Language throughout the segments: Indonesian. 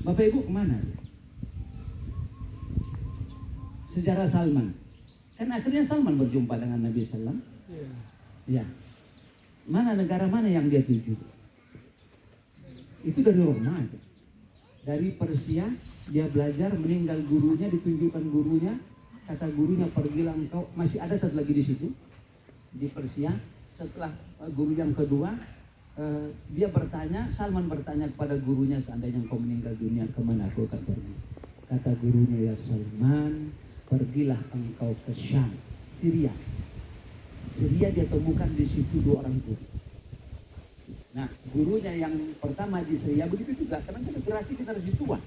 Bapak Ibu kemana? Sejarah Salman. Kan akhirnya Salman berjumpa dengan Nabi Sallam. Ya. Mana negara mana yang dia tuju? Itu dari Roma. Dari Persia dia belajar, meninggal gurunya, ditunjukkan gurunya. Kata gurunya, pergilah engkau. Masih ada satu lagi di situ. Di Persia. Setelah guru yang kedua, dia bertanya, Salman bertanya kepada gurunya, seandainya engkau meninggal dunia, kemana aku akan pergi? Kata gurunya, ya Salman, pergilah engkau ke Syam, Syria. Syria dia temukan di situ 2 orang guru. Nah, gurunya yang pertama di Syria begitu juga, karena generasi kita harus tua.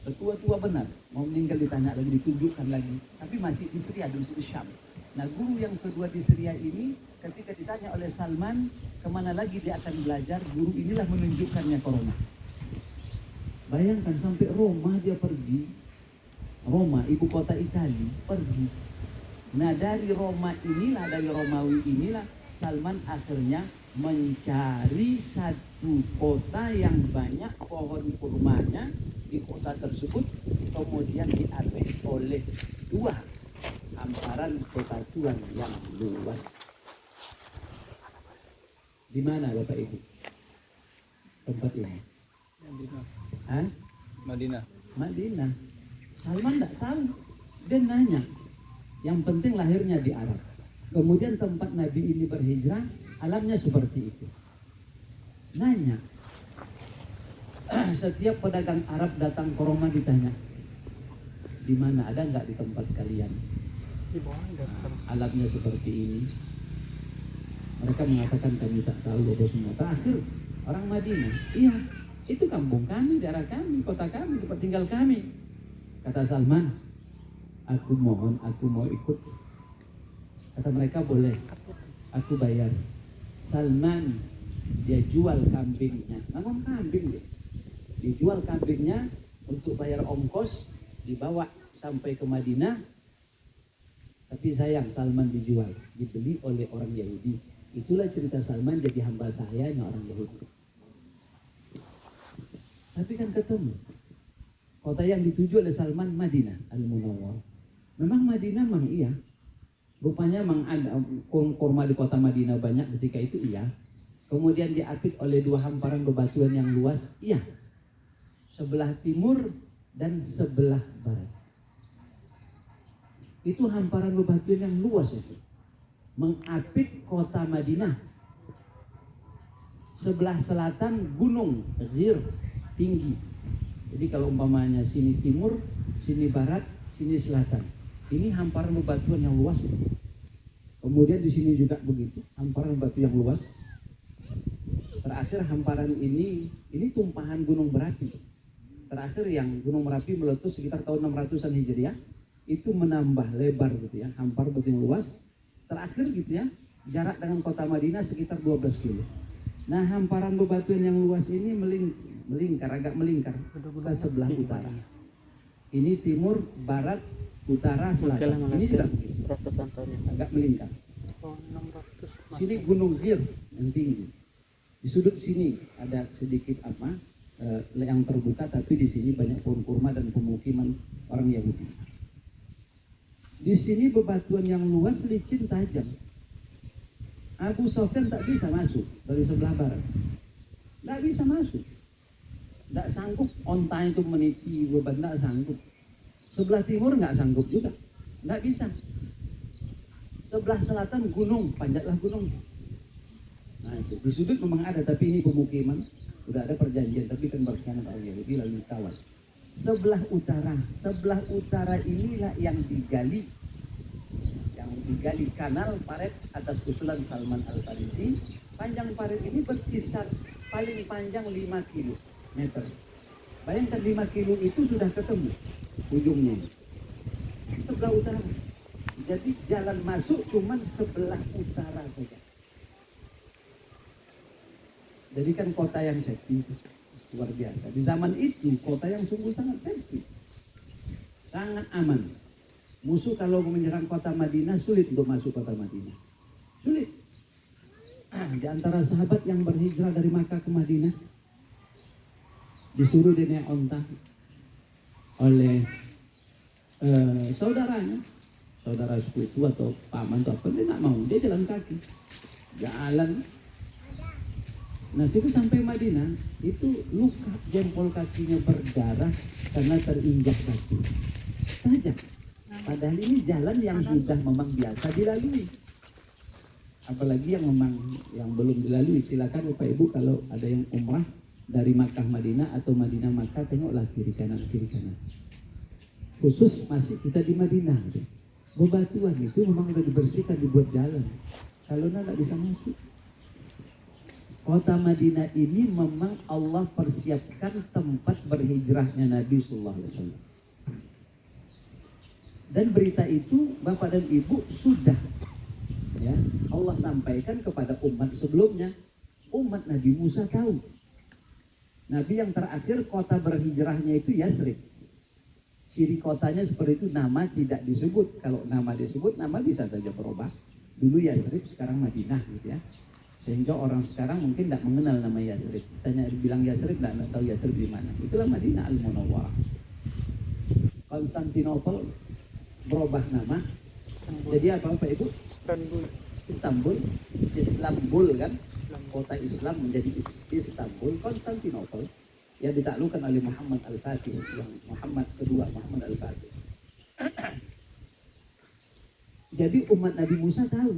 Tua benar, mau meninggal ditanya lagi, ditunjukkan lagi. Tapi masih di Syria, di Syam. Nah, guru yang kedua di Syria ini, ketika ditanya oleh Salman, kemana lagi dia akan belajar, guru inilah menunjukkannya ke Roma. Bayangkan sampai Roma dia pergi. Roma, ibu kota Italia, pergi. Nah, dari Roma inilah, dari Romawi inilah, Salman akhirnya mencari satu kota yang banyak pohon kurmanya. Di kota tersebut kemudian diambil oleh 2 hamparan kota Tuhan yang luas. Di mana Bapak Ibu tempat ini? Madinah. Salman tidak tahu. Dia nanya. Yang penting lahirnya di Arab. Kemudian tempat Nabi ini berhijrah, alamnya seperti itu. Nanya. Setiap pedagang Arab datang ke Roma ditanya, di mana, ada nggak di tempat kalian? Alamnya seperti ini. Mereka mengatakan kami tak tahu apa semua. Terakhir orang Madinah, iya, itu kampung kami, daerah kami, kota kami, tempat tinggal kami. Kata Salman, aku mohon, aku mau ikut. Kata mereka, boleh, aku bayar. Salman dia jual kambingnya, namun kambing dia. Dijual kambingnya untuk bayar ongkos, dibawa sampai ke Madinah. Tapi sayang, Salman dijual, dibeli oleh orang Yahudi. Itulah cerita Salman jadi hamba sahayanya orang Yahudi. Tapi kan ketemu. Kota yang dituju oleh Salman, Madinah Al-Munawwar. Memang Madinah memang iya. Rupanya memang ada kurma di kota Madinah banyak ketika itu, iya. Kemudian diapit oleh 2 hamparan bebatuan yang luas, iya. Sebelah timur dan sebelah barat. Itu hamparan bebatuan yang luas itu. Mengapit kota Madinah. Sebelah selatan gunung, Ghir, tinggi. Jadi kalau umpamanya sini timur, sini barat, sini selatan. Ini hamparan bebatuan yang luas. Kemudian di sini juga begitu, hamparan batu yang luas. Terakhir hamparan ini tumpahan gunung berapi. Terakhir yang Gunung Merapi meletus sekitar tahun 600-an Hijriah, itu menambah lebar gitu ya, hampar batu yang luas. Terakhir gitu ya, jarak dengan kota Madinah sekitar 12 kilo. Nah, hamparan bebatuan yang luas ini agak melingkar ke sebelah utara. Ini timur, barat, utara, selatan. Ini juga agak melingkar. Sini Gunung Ghir yang tinggi. Di sudut sini ada sedikit yang terbuka, tapi di sini banyak pohon kurma dan pemukiman orang Yahudi. Di sini bebatuan yang luas, licin, tajam. Abu Sofyan tak bisa masuk dari sebelah barat. Tak bisa masuk. Tak sanggup, onta itu meniti beban, tak sanggup. Sebelah timur nggak sanggup juga, nggak bisa. Sebelah selatan gunung, panjatlah gunung. Nah itu, di sudut memang ada, tapi ini pemukiman. Sudah ada perjanjian, tapi kan berkhianat oleh Yahudi lalu kawan. Sebelah utara inilah yang digali kanal paret atas usulan Salman Al-Farisi. Panjang paret ini berkisar paling panjang 5 kilometer. Bayangkan 5 kilo itu sudah ketemu ujungnya. Sebelah utara. Jadi jalan masuk cuma sebelah utara saja. Jadi kan kota yang safety, luar biasa. Di zaman itu kota yang sungguh sangat safety, sangat aman. Musuh kalau menyerang kota Madinah sulit untuk masuk kota Madinah, sulit. Di antara sahabat yang berhijrah dari Makkah ke Madinah, disuruh dia naik onta oleh saudaranya, saudara sepupu atau paman atau apa, dia nggak mau, dia jalan kaki, jalan. Nah situ sampai Madinah, itu luka jempol kakinya berdarah karena terinjak kaki saja. Padahal ini jalan yang sudah memang biasa dilalui. Apalagi yang memang yang belum dilalui, silakan Bapak Ibu kalau ada yang umrah dari Makkah Madinah atau Madinah Makkah, tengoklah kiri kanan. Khusus masih kita di Madinah, bebatuan itu memang sudah dibersihkan, dibuat jalan. Kalau nggak bisa masuk. Kota Madinah ini memang Allah persiapkan tempat berhijrahnya Nabi Sallallahu Alaihi Wasallam. Dan berita itu Bapak dan Ibu sudah, ya, Allah sampaikan kepada umat sebelumnya. Umat Nabi Musa tahu. Nabi yang terakhir kota berhijrahnya itu Yathrib. Ciri kotanya seperti itu, nama tidak disebut. Kalau nama disebut, nama bisa saja berubah. Dulu Yathrib, sekarang Madinah gitu ya. Sehingga orang sekarang mungkin tidak mengenal nama Yathrib. Tanya bilang Yathrib, tidak tahu Yathrib di mana. Itulah Madinah Al-Munawwarah. Konstantinopel berubah nama. Jadi apa Pak Ibu? Istanbul, kan? Kota Islam menjadi Istanbul. Konstantinopel yang ditaklukkan oleh Muhammad Al-Fatih, yang Muhammad kedua, Muhammad Al-Fatih. Jadi umat Nabi Musa tahu.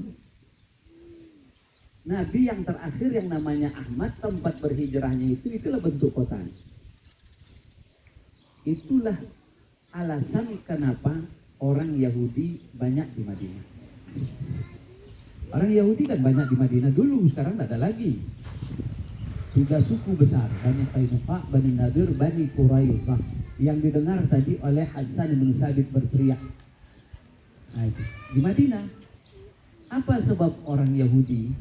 Nabi yang terakhir yang namanya Ahmad, tempat berhijrahnya itulah bentuk kotanya. Itulah alasan kenapa orang Yahudi banyak di Madinah. Orang Yahudi kan banyak di Madinah dulu, sekarang tidak ada lagi. Sudah suku besar, Bani Qainuqa, Bani Nadir, Bani Quraidah, yang didengar tadi oleh Hasan bin Sabit berteriak. Nah, itu di Madinah. Apa sebab orang Yahudi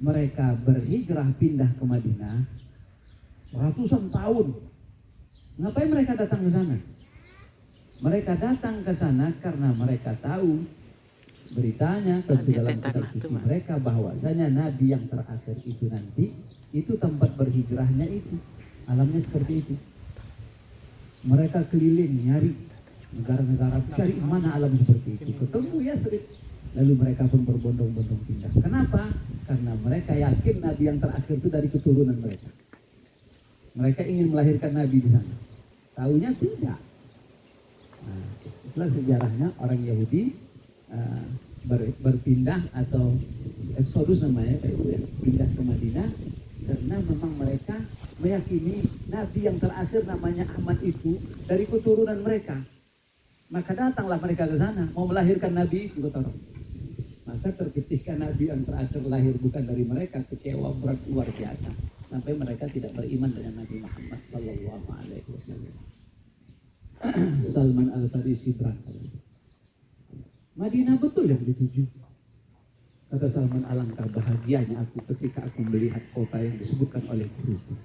mereka berhijrah pindah ke Madinah ratusan tahun? Ngapain mereka datang ke sana? Mereka datang ke sana karena mereka tahu beritanya tentu dalam kitab suci mereka bahwasanya Nabi yang terakhir itu nanti itu tempat berhijrahnya itu alamnya seperti itu. Mereka keliling nyari negara-negara, cari mana alam seperti itu, ketemu Yathrib. Lalu mereka pun berbondong-bondong pindah. Kenapa? Karena mereka yakin Nabi yang terakhir itu dari keturunan mereka. Mereka ingin melahirkan Nabi di sana. Taunya tidak. Nah, itulah sejarahnya orang Yahudi berpindah atau eksodus namanya, pindah ke Madinah karena memang mereka meyakini Nabi yang terakhir namanya Ahmad itu dari keturunan mereka. Maka datanglah mereka ke sana mau melahirkan Nabi itu, maka terketika Nabi yang terakhir lahir bukan dari mereka, kecewa berat luar biasa sampai mereka tidak beriman dengan Nabi Muhammad Sallallahu Alaihi Wasallam. Salman Al-Farisi berangkat. Madinah betul yang dituju. Kata Salman, alangkah bahagianya aku ketika aku melihat kota yang disebutkan oleh guruku.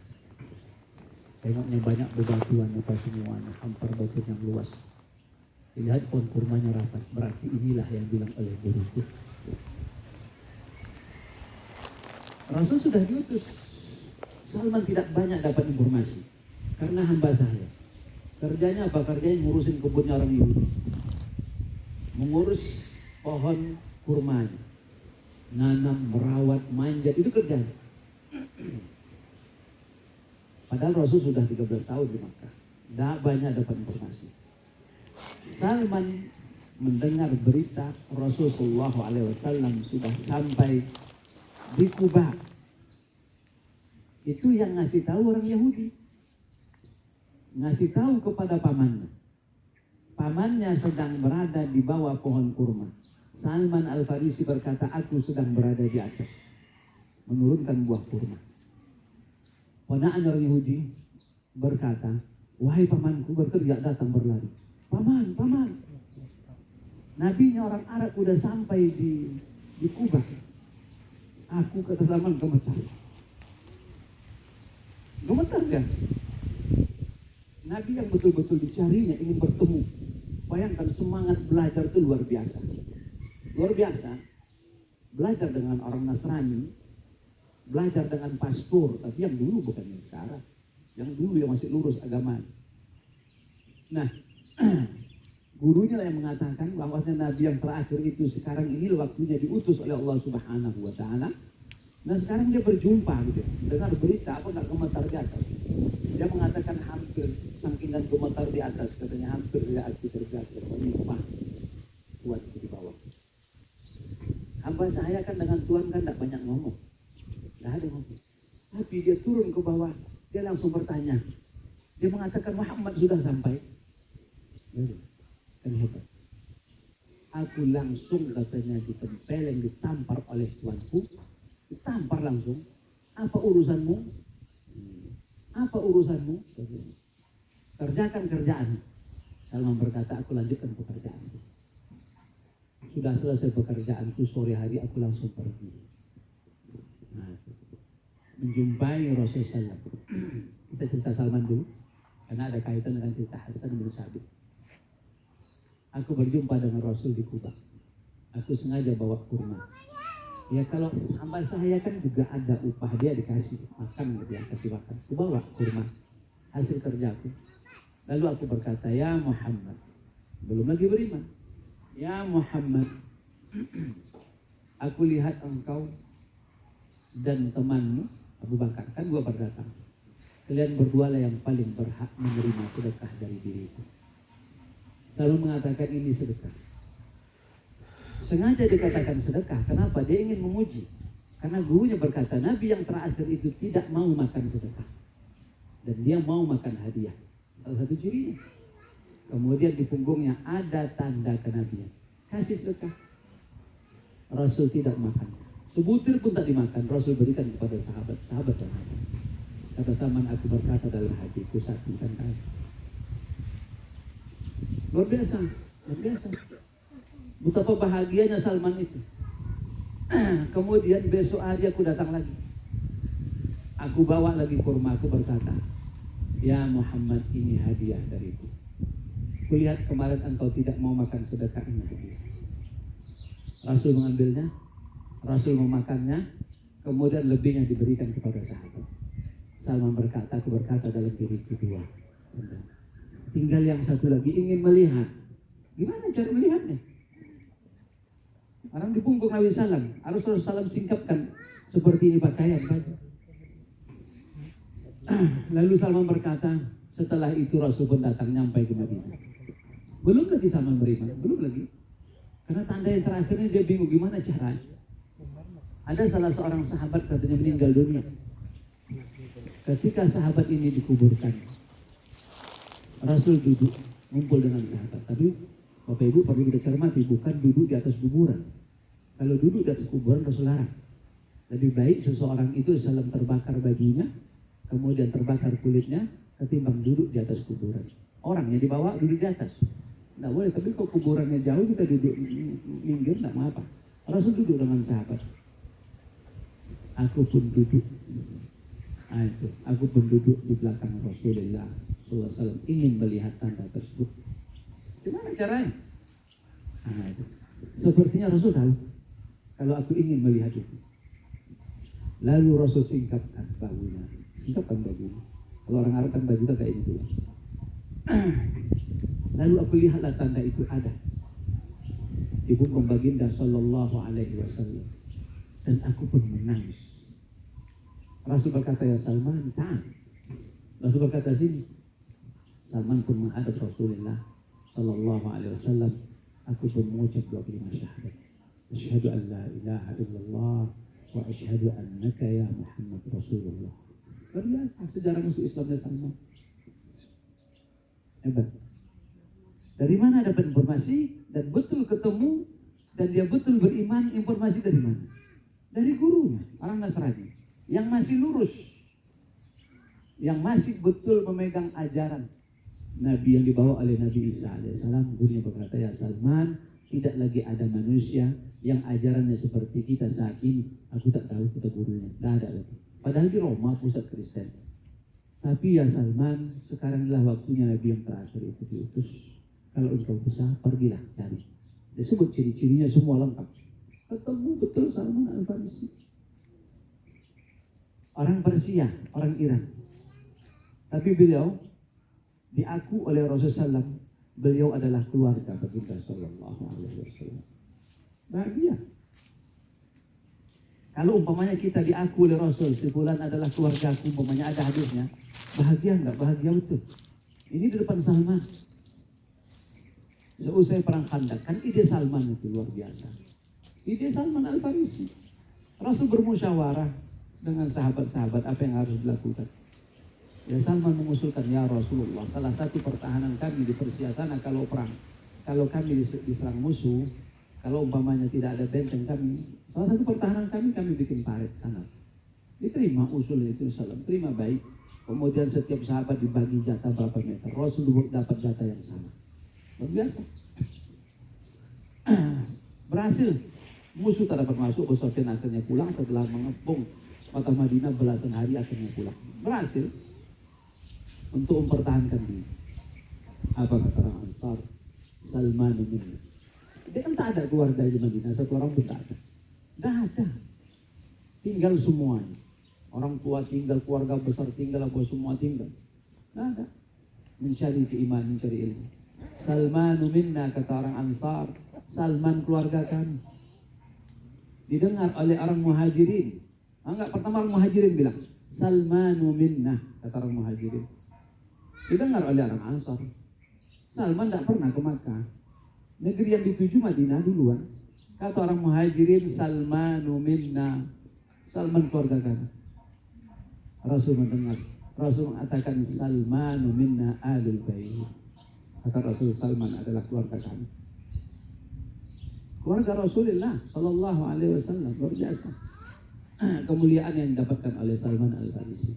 Tengoknya banyak bebatuan apa semuanya, hampar batu yang luas. Lihat pohon kurmanya rapat, berarti inilah yang bilang oleh guruku. Rasul sudah diutus. Salman tidak banyak dapat informasi karena hamba saya. Kerjanya apa? Kerjanya ngurusin kebunnya orang Yahudi. Mengurus pohon kurmanya, nanam, merawat, manjat, itu kerjanya. Padahal Rasul sudah 13 tahun di Makkah, tidak banyak dapat informasi. Salman mendengar berita Rasulullah SAW sudah sampai di Kuba. Itu yang ngasih tahu orang Yahudi, ngasih tahu kepada pamannya. Pamannya sedang berada di bawah pohon kurma. Salman Al-Farisi berkata, aku sedang berada di atas, menurunkan buah kurma. Ponakan orang Yahudi berkata, wahai pamanku, berteriak datang berlari. Paman, paman. Nabinya orang Arab udah sampai di Kuba. Aku kata Salman gemetar. Gemetar kan? Nabi yang betul-betul dicarinya ingin bertemu. Bayangkan semangat belajar itu luar biasa. Luar biasa. Belajar dengan orang Nasrani, belajar dengan pastor, tapi yang dulu bukan yang sekarang. Yang dulu yang masih lurus agama. Nah, gurunya lah yang mengatakan bahwa Nabi yang terakhir itu sekarang ini waktunya diutus oleh Allah Subhanahu wa Ta'ala. Nah sekarang dia berjumpa gitu, dengar berita apa nggak gemetar di atas. Dia mengatakan hampir sakingan gemetar di atas, katanya hampir tidak aktif terjatuh, menimpah kuat di bawah. Hamba saya kan dengan Tuhan kan tidak banyak ngomong, nggak ada ngomong. Tapi dia turun ke bawah, dia langsung bertanya. Dia mengatakan Muhammad sudah sampai. Kan hebat. Aku langsung katanya ditempeleng, ditampar oleh Tuanku. Ditampar langsung. Apa urusanmu? Apa urusanmu? Kerjakan kerjaan. Salman berkata, aku lanjutkan pekerjaan. Sudah selesai pekerjaanku, sore hari aku langsung pergi. Nah, menjumpai Rasulullah SAW. Kita cerita Salman dulu, karena ada kaitan dengan cerita Hasan bin Sabit. Aku berjumpa dengan Rasul di Kuba. Aku sengaja bawa kurma. Ya kalau hamba saya kan juga ada upah, dia dikasih makan, dia kasih makan. Aku bawa kurma hasil kerjaku. Lalu aku berkata, ya Muhammad, belum lagi beriman. Ya Muhammad, aku lihat engkau dan temanmu Abu Bakar, kan dua berdatang. Kalian berdua lah yang paling berhak menerima sedekah dari diriku. Lalu mengatakan ini sedekah. Sengaja dikatakan sedekah. Kenapa? Dia ingin memuji. Karena gurunya berkata, Nabi yang terakhir itu tidak mau makan sedekah. Dan dia mau makan hadiah. Salah satu cirinya. Kemudian di punggungnya ada tanda kenabian. Kasih sedekah. Rasul tidak makan. Sebutir pun tak dimakan. Rasul berikan kepada sahabat-sahabat yang ada. Kata Salman, aku berkata dalam hatiku, satukan kami. Luar biasa. Luar biasa. Betapa bahagianya Salman itu. Kemudian besok hari aku datang lagi. Aku bawa lagi kurma, aku berkata, ya Muhammad, ini hadiah dariku. Kulihat kemarin engkau tidak mau makan sedekah ini. Rasul mengambilnya, Rasul memakannya, kemudian lebihnya diberikan kepada sahabat. Salman berkata, aku berkata dalam diriku dua. Tinggal yang satu lagi ingin melihat. Gimana cara melihatnya? Orang di punggung Nabi Sallam, Rasulullah Sallam singkapkan seperti ini pakaian baju. Lalu Salman berkata, setelah itu Rasul pun datang nyampai ke Madinah. Belum lagi Salman beriman, belum lagi. Karena tanda yang terakhirnya dia bingung gimana caranya. Ada salah seorang sahabat katanya meninggal dunia. Ketika sahabat ini dikuburkan, Rasul duduk ngumpul dengan sahabat. Tapi Bapak Ibu perlu kita cermati, bukan duduk di atas kuburan. Kalau duduk di atas kuburan Rasul larang. Lebih baik seseorang itu salam terbakar bajunya, kemudian terbakar kulitnya, ketimbang duduk di atas kuburan. Orang yang dibawa duduk di atas. Tidak boleh, tapi kalau kuburannya jauh kita duduk minggir, tidak apa-apa. Rasul duduk dengan sahabat. Aku pun duduk. Nah, itu. Aku pun duduk di belakang Rasulullah SAW, ingin melihat tanda tersebut. Gimana caranya? Nah, itu. Sepertinya Rasul tahu kalau aku ingin melihat itu. Lalu Rasul singkapkan bajunya. Singkapkan bajunya. Kalau orang Arab kan baju kayak ini dulu. Lalu aku lihatlah tanda itu ada di punggung baginda Sallallahu Alaihi Wasallam. Dan aku pun menangis. Rasul berkata, ya Salman, ta'al. Rasul berkata, sini. Salman pun menghadap Rasulullah Sallallahu Alaihi Wasallam. Aku pun mengucap dua kalimat syahadat. Asyhadu an la ilaha illallah wa asyhadu annaka ya Muhammad Rasulullah. Lihat sejarah masuk Islamnya Salman. Hebat. Dari mana dapat informasi dan betul ketemu dan dia betul beriman, informasi dari mana? Dari gurunya, orang Nasrani yang masih lurus, yang masih betul memegang ajaran Nabi yang dibawa oleh Nabi Isa alaihissalam. Gurunya berkata, ya Salman, tidak lagi ada manusia yang ajarannya seperti kita saat ini. Aku tak tahu kata gurunya, tidak ada lagi. Padahal di Roma pusat Kristen. Tapi ya Salman, sekaranglah waktunya Nabi yang terakhir itu diutus. Kalau engkau bisa, pergilah cari. Disebut ciri-cirinya semua lengkap. Ketemu betul Salman Al-Farisi. Orang Persia, orang Iran. Tapi beliau diaku oleh Rasulullah SAW, beliau adalah keluarga baginda Sallallahu Alaihi Wasallam. Bahagia. Kalau umpamanya kita diaku oleh Rasul, si fulan adalah keluargaku, umpamanya ada hadisnya, bahagia enggak? Bahagia betul. Ini di depan Salman. Seusai perang Khandaq, kan ide Salman itu luar biasa. Ide Salman Al-Farisi. Rasul bermusyawarah dengan sahabat-sahabat apa yang harus dilakukan. Ya, Salman mengusulkan, ya Rasulullah, salah satu pertahanan kami di Persia sana kalau perang, kalau kami diserang musuh, kalau umpamanya tidak ada benteng kami, salah satu pertahanan kami bikin parit tanah. Diterima usul itu Salman, terima baik. Kemudian setiap sahabat dibagi jatah berapa meter. Rasul dapat jatah yang sama. Luar biasa. Berhasil. Musuh tak dapat masuk. Abu Sufyan akhirnya pulang setelah mengepung kota Madinah belasan hari, akhirnya pulang. Berhasil untuk mempertahankan diri. Apa kata orang Ansar? Salman minna. Dia kan tak ada keluarga di Madinah, satu orang pun tak ada. Tidak ada. Tinggal semuanya. Orang tua tinggal, keluarga besar tinggal, apa semua tinggal. Tidak ada. Mencari keimanan, mencari ilmu. Salman minna, kata orang Ansar. Salman keluarga kami. Didengar oleh orang Muhajirin. Enggak, pertama orang Muhajirin bilang, Salman minna, kata orang Muhajirin. Didengar oleh orang Ansar. Salman tidak pernah ke Makkah. Negeri yang dituju Madinah duluan. Kata orang Muhajirin, Salmanu minna. Salman keluarga kami. Rasul mendengar. Rasul mengatakan, Salmanu minna alul bait. Kata Rasul, Salman adalah keluarga kami. Keluarga Rasulullah Sallallahu Alaihi Wasallam, luar biasa. Kemuliaan yang didapatkan oleh Salman Al-Farisi.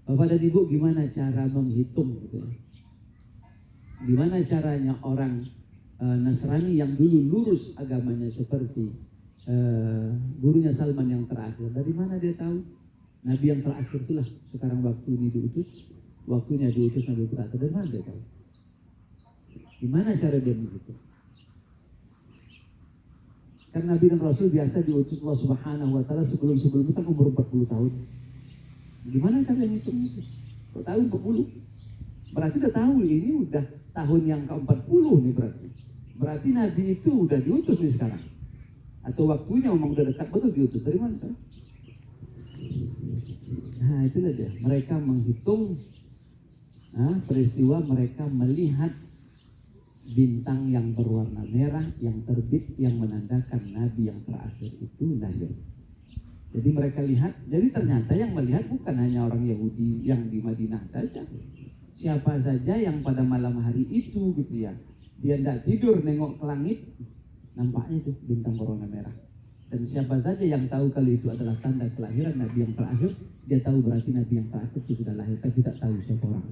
Bapak dan Ibu, gimana cara menghitung gitu ya? Gimana caranya orang Nasrani yang dulu lurus agamanya seperti gurunya Salman yang terakhir? Dari mana dia tahu? Nabi yang terakhir itulah sekarang waktu ini diutus, waktunya diutus Nabi terakhir. Dari mana dia tahu? Gimana cara dia menghitung? Karena Nabi dan Rasul biasa diutus Allah Subhanahu Wa Taala sebelum itu kan umur 40 tahun. Gimana cara menghitung itu? Kok tahu 40? Berarti udah tahu ini udah tahun yang ke-40 nih berarti. Berarti Nabi itu udah diutus nih sekarang. Atau waktunya memang udah dekat betul diutus. Dari mana kan? Nah itulah dia. Mereka menghitung peristiwa, mereka melihat bintang yang berwarna merah yang terbit yang menandakan Nabi yang terakhir itu lahir. Jadi mereka lihat, jadi ternyata yang melihat bukan hanya orang Yahudi yang di Madinah saja. Siapa saja yang pada malam hari itu gitu ya, dia tidak tidur nengok ke langit, nampaknya itu bintang berwarna merah. Dan siapa saja yang tahu kalau itu adalah tanda kelahiran Nabi yang terakhir, dia tahu berarti Nabi yang terakhir itu sudah lahir, tapi tidak tahu siapa orang.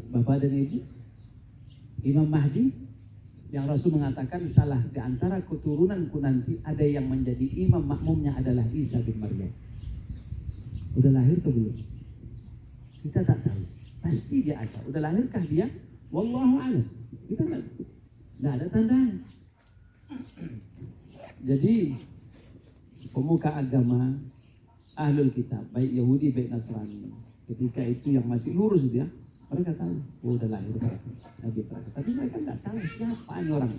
Bapak dan Ibu, Imam Mahdi yang Rasul mengatakan salah di antara keturunanku nanti ada yang menjadi imam makmumnya adalah Isa bin Maryam. Udah lahir atau belum? Kita tak tahu. Pasti dia ada. Udah lahirkah dia? Wallahu a'lam. Kita tidak ada tandanya. Jadi pemuka agama ahlul kitab, baik Yahudi baik Nasrani, ketika itu yang masih lurus dia, mereka tahu, oh udah lahir Nabi terakhir. Tapi mereka tidak tahu siapa ini orang.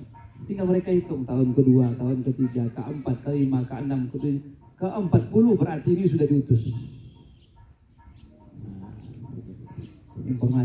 Tinggal mereka hitung tahun kedua, tahun ketiga, keempat, kelima, keenam, ke-40 berarti ini sudah diutus. Informasi